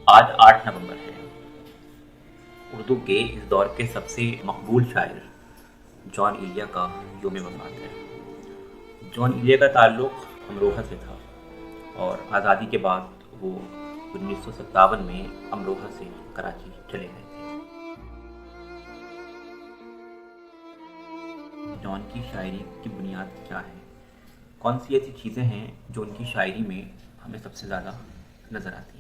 آج 8 نومبر ہے۔ اردو کے اس دور کے سب سے مقبول شاعر جان ایلیا کا یوم وفات ہے۔ جان ایلیا کا تعلق امروہہ سے تھا اور آزادی کے بعد وہ 1957 میں امروہہ سے کراچی چلے گئے تھے۔ جان کی شاعری کی بنیاد کیا ہے؟ کون سی ایسی چیزیں ہیں جو ان کی شاعری میں ہمیں سب سے زیادہ نظر آتی ہیں؟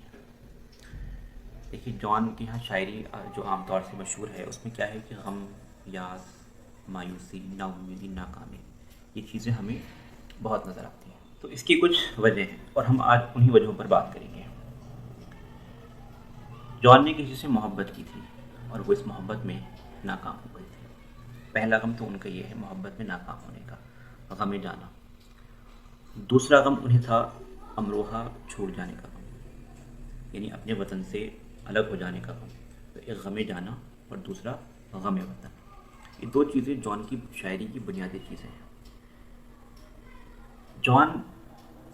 دیکھیے، جان کی یہاں شاعری جو عام طور سے مشہور ہے اس میں کیا ہے کہ غم، یاس، مایوسی، نا امیدی، ناکامی، یہ چیزیں ہمیں بہت نظر آتی ہیں۔ تو اس کی کچھ وجہ ہیں اور ہم آج انہی وجہوں پر بات کریں گے۔ جان نے کسی سے محبت کی تھی اور وہ اس محبت میں ناکام ہو گئی تھی۔ پہلا غم تو ان کا یہ ہے، محبت میں ناکام ہونے کا، غم جانا۔ دوسرا غم انہیں تھا امروہہ چھوڑ جانے کا غم، یعنی اپنے وطن سے الگ ہو جانے کا غم۔ تو ایک غم جانا اور دوسرا غم وطن، یہ دو چیزیں جان کی شاعری کی بنیادی چیزیں ہیں۔ جان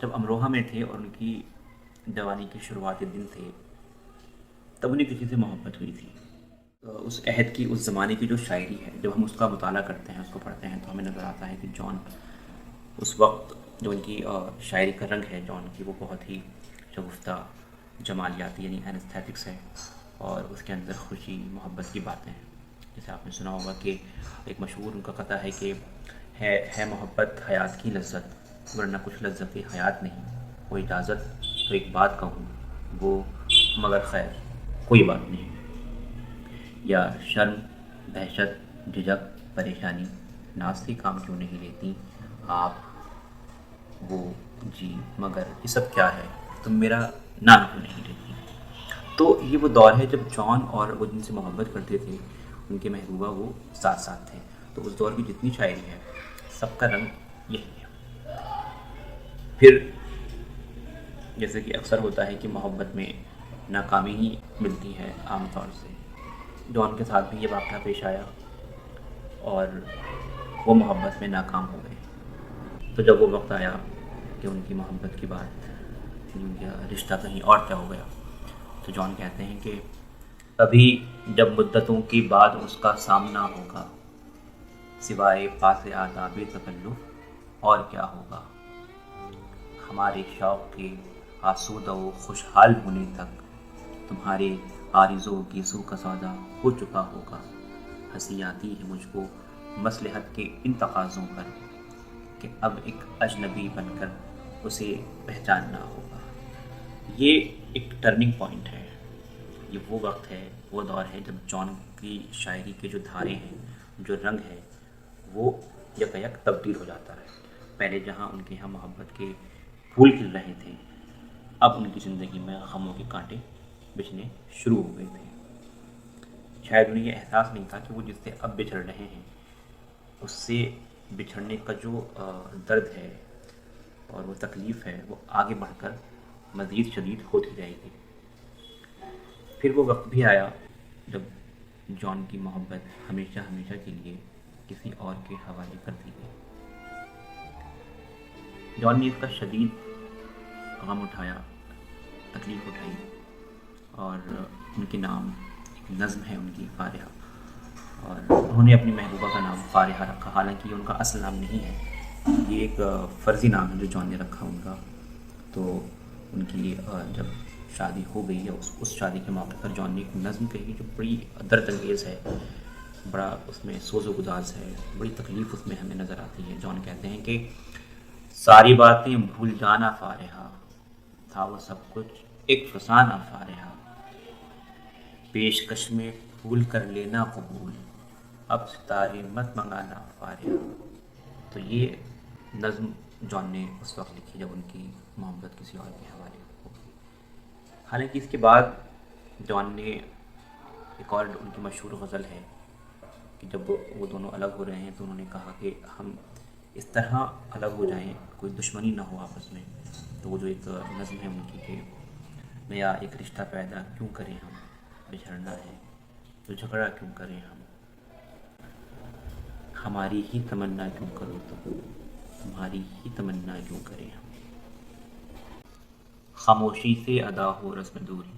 جب امروہہ میں تھے اور ان کی جوانی کے شروعاتی دن تھے، تب انہیں کسی سے محبت ہوئی تھی۔ اس عہد کی، اس زمانے کی جو شاعری ہے، جب ہم اس کا مطالعہ کرتے ہیں، اس کو پڑھتے ہیں، تو ہمیں نظر آتا ہے کہ جان اس وقت جو ان کی شاعری کا رنگ ہے جان کی، وہ بہت ہی شگفتہ، جمالیاتی یعنی اینستھیٹکس ہے، اور اس کے اندر خوشی، محبت کی باتیں ہیں۔ جیسے آپ نے سنا ہوگا کہ ایک مشہور ان کا قطعہ ہے کہ ہے محبت حیات کی لذت، ورنہ کچھ لذت حیات نہیں، وہ اجازت تو ایک بات کہوں، وہ مگر خیر کوئی بات نہیں۔ یا شرم، دہشت، جھجک، پریشانی، ناز سے کام کیوں نہیں لیتی آپ، وہ جی مگر یہ سب کیا ہے، تم میرا نام کیوں نہیں لیتی۔ تو یہ وہ دور ہے جب جان اور وہ جن سے محبت کرتے تھے، ان کے محبوبہ وہ ساتھ ساتھ تھے۔ تو اس دور کی جتنی شاعری ہے سب کا رنگ یہی ہے۔ پھر جیسے کہ اکثر ہوتا ہے کہ محبت میں ناکامی ہی ملتی ہے عام طور سے، جان کے ساتھ بھی یہ واقعہ پیش آیا اور وہ محبت میں ناکام ہو گئے۔ تو جب وہ وقت آیا کہ ان کی محبت کی بات، ان کا رشتہ کہیں اور طے ہو گیا، تو جان کہتے ہیں کہ ابھی جب مدتوں کی بعد اس کا سامنا ہوگا، سوائے پاس آداب تکلف اور کیا ہوگا، ہمارے شوق کے آسودہ و خوشحال ہونے تک تمہارے آرزو گیسو کا سودا ہو چکا ہوگا۔ ہنسی آتی ہے مجھ کو مصلحت کے ان تقاضوں پر کہ اب ایک اجنبی بن کر اسے پہچاننا ہوگا۔ یہ ایک ٹرننگ پوائنٹ ہے، یہ وہ وقت ہے، وہ دور ہے جب جان کی شاعری کے جو دھارے ہیں، جو رنگ ہے، وہ یکایک تبدیل ہو جاتا ہے۔ پہلے جہاں ان کے یہاں محبت کے پھول کھل رہے تھے، اب ان کی زندگی میں غموں کے کانٹے بچھنے شروع ہو گئے تھے۔ شاید انہیں یہ احساس نہیں تھا کہ وہ جس سے اب بچھڑ رہے ہیں، اس سے بچھڑنے کا جو درد ہے اور وہ تکلیف ہے، وہ آگے بڑھ کر مزید شدید ہوتی جائے گی۔ پھر وہ وقت بھی آیا جب جان کی محبت ہمیشہ ہمیشہ کے لیے کسی اور کے حوالے کر دی گئی۔ جان نے اس کا شدید غم اٹھایا، تکلیف اٹھائی، اور ان کے نام ایک نظم ہے ان کی، فارحہ، اور انہوں نے اپنی محبوبہ کا نام فارحہ رکھا، حالانکہ یہ ان کا اصل نام نہیں ہے، یہ ایک فرضی نام ہے جو جان نے رکھا ان کا۔ تو ان کی جب شادی ہو گئی ہے، اس شادی کے موقع پر جان نے ایک نظم کہی جو بڑی درد انگیز ہے، بڑا اس میں سوز و گداز ہے، بڑی تکلیف اس میں ہمیں نظر آتی ہے۔ جان کہتے ہیں کہ ساری باتیں بھول جانا فارحہ، تھا وہ سب کچھ ایک فسانہ فارحہ، پیشکش میں پھول کر لینا قبول، اب ستارے مت منگانا فارحہ۔ تو یہ نظم جان نے اس وقت لکھی جب ان کی محبت کسی اور کے حوالے ہو گئی۔ حالانکہ اس کے بعد جان نے ایک اور ان کی مشہور غزل ہے کہ جب وہ دونوں الگ ہو رہے ہیں تو انہوں نے کہا کہ ہم اس طرح الگ ہو جائیں، کوئی دشمنی نہ ہو آپس میں۔ تو وہ جو ایک نظم ہے ان کی کہ نیا ایک رشتہ پیدا کیوں کریں ہم، بچھڑنا ہے تو جھگڑا کیوں کریں ہم، ہماری ہی تمنا کیوں کرو تم، تمہاری ہی تمنا کیوں کریں ہم، خاموشی سے ادا ہو رسم دوری،